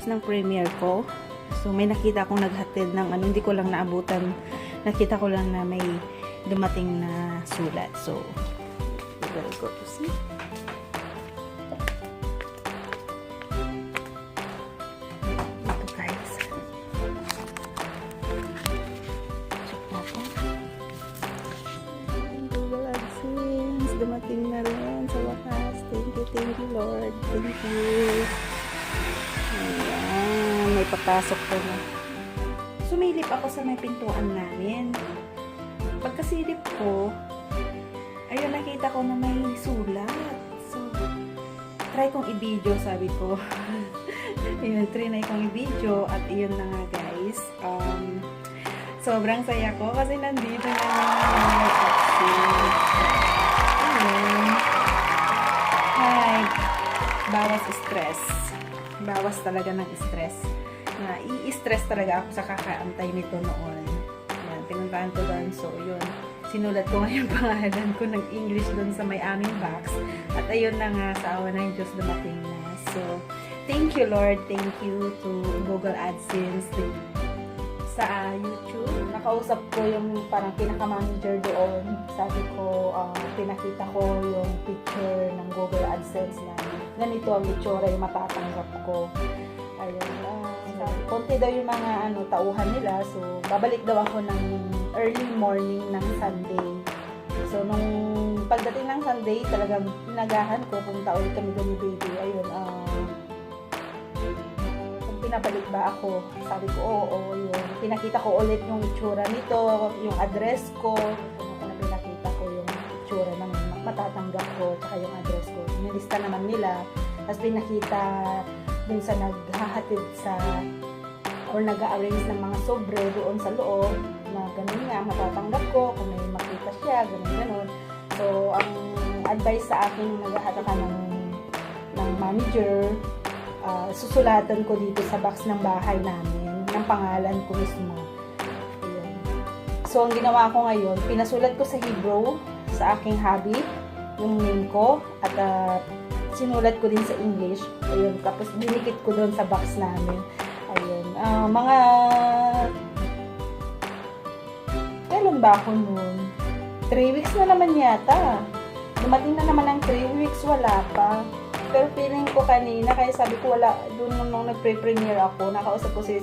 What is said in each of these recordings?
ng premiere ko. So may nakita akong naghatid ng ano, hindi ko lang naabutan. Nakita ko lang na may dumating na sulat. So we will go to see. Ito guys. Check natin. Google AdSense. Dumating na rin sa wakas. Thank you Lord. Thank you. Ayan, may papasok ko na. Sumilip ako sa may pintuan namin. Pagkasilip ko, ayun, nakita ko na may sulat. So, try kong i-video, sabi ko. Ayun, try kong i-video at iyon na nga guys. Sobrang saya ko kasi nandito na yung taxi. Ayun. Hi. Bawas stress. Bawas talaga ng stress. Na i-stress talaga ako sa kakaantay nito noon. Yan, pinuntahan ko doon. So, yun. Sinulat ko nga yung pangalan ko ng English doon sa may aming box. At ayun na nga, sa awa ng Diyos dumating na. So, thank you Lord. Thank you to Google AdSense. Sa YouTube. Nakausap ko yung parang pinaka-manager doon. Sabi ko, pinakita ko yung picture ng Google AdSense na ganito ang itsura yung matatanggap ko. Ayun. Konti daw yung mga tauhan nila. So, babalik daw ako ng early morning ng Sunday. So, nung pagdating ng Sunday, talagang pinagahan ko kung ulit kami doon ni baby. Ayun, kung pinabalik ba ako. Sabi ko, oo, yun. Pinakita ko ulit yung itsura nito, yung address ko. Pinakita ko yung itsura ng matatanggap ko, tsaka yung address ko. Nilista naman nila. Tapos pinakita dun sa naghahatid sa or nag-arrange ng mga sobre doon sa loob na ganun nga, matatanggap ko kung may makita siya, ganun. So, ang advice sa akin naghahataka ng manager, susulatan ko dito sa box ng bahay namin ng pangalan ko mismo. Ayun. So, ang ginawa ko ngayon, pinasulat ko sa Hebrew sa aking hobby yung name ko at sinulat ko din sa English. Ayun, tapos dinikit ko doon sa box namin. Ayun, mga kailan ba ako noon? 3 weeks na naman yata. Dumating na naman ng 3 weeks, wala pa. Pero feeling ko kanina, kaya sabi ko wala, doon nung nag-pre-premiere ako, nakausap ko si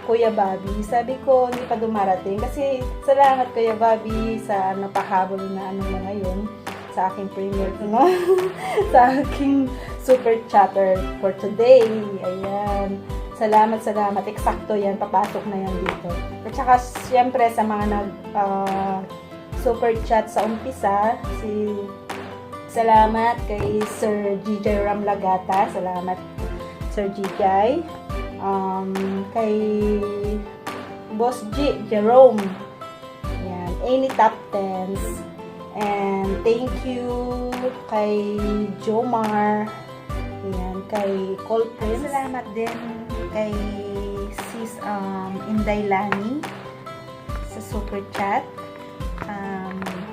Kuya Bobby. Sabi ko, hindi pa dumarating. Kasi salamat Kuya Bobby sa napahabol na mo ngayon sa aking premiere ko, no? Sa aking super chatter for today. Ayan. Salamat. Eksakto yan. Papasok na yan dito. At saka, siyempre, sa mga super chat sa umpisa, salamat kay Sir GJ Ramlagata. Salamat, Sir GJ. Kay Boss G, Jerome. Ayan. Any top 10s. And thank you kay Jomar. Ayan. Kay Cole Prince. Salamat din kay Sis Inday Lani sa super chat.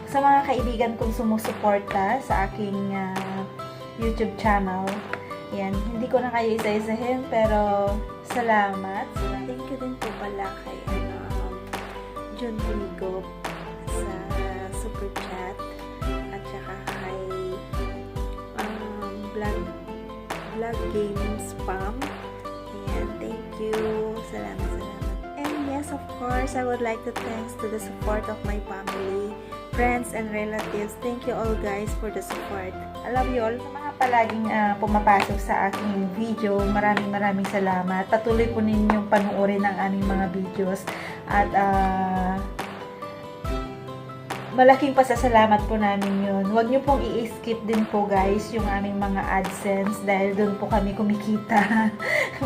Sa mga kaibigan kong sumusuporta sa aking YouTube channel. Yan, hindi ko na kayo isa-isahin pero salamat. Thank you din po pala kay John Ligo sa super chat at saka kay Vlog Games Spam. Ayan, thank you. Salamat. And yes, of course, I would like to thanks to the support of my family, friends, and relatives. Thank you all guys for the support. I love you all. Sa mga palaging pumapasok sa aking video, maraming salamat. Patuloy po ninyong panuorin ang aming mga videos. At malaking pasasalamat po namin yun. Huwag nyo pong i-skip din po guys yung aming mga AdSense dahil doon po kami kumikita.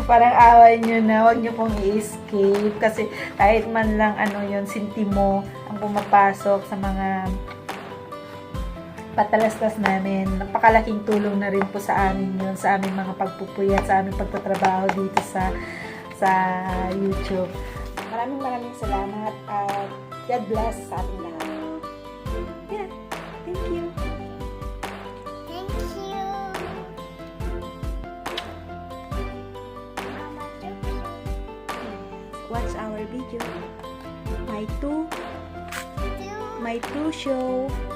Parang away nyo na, huwag nyo pong i-skip kasi kahit man lang yun, sintimo ang pumapasok sa mga patalastas namin. Napakalaking tulong na rin po sa amin yun, sa aming mga pagpupuyat, sa aming pagtatrabaho dito sa YouTube. Maraming salamat at God bless sa ating lahat. Yeah, thank you. Thank you. watch our video. My two show.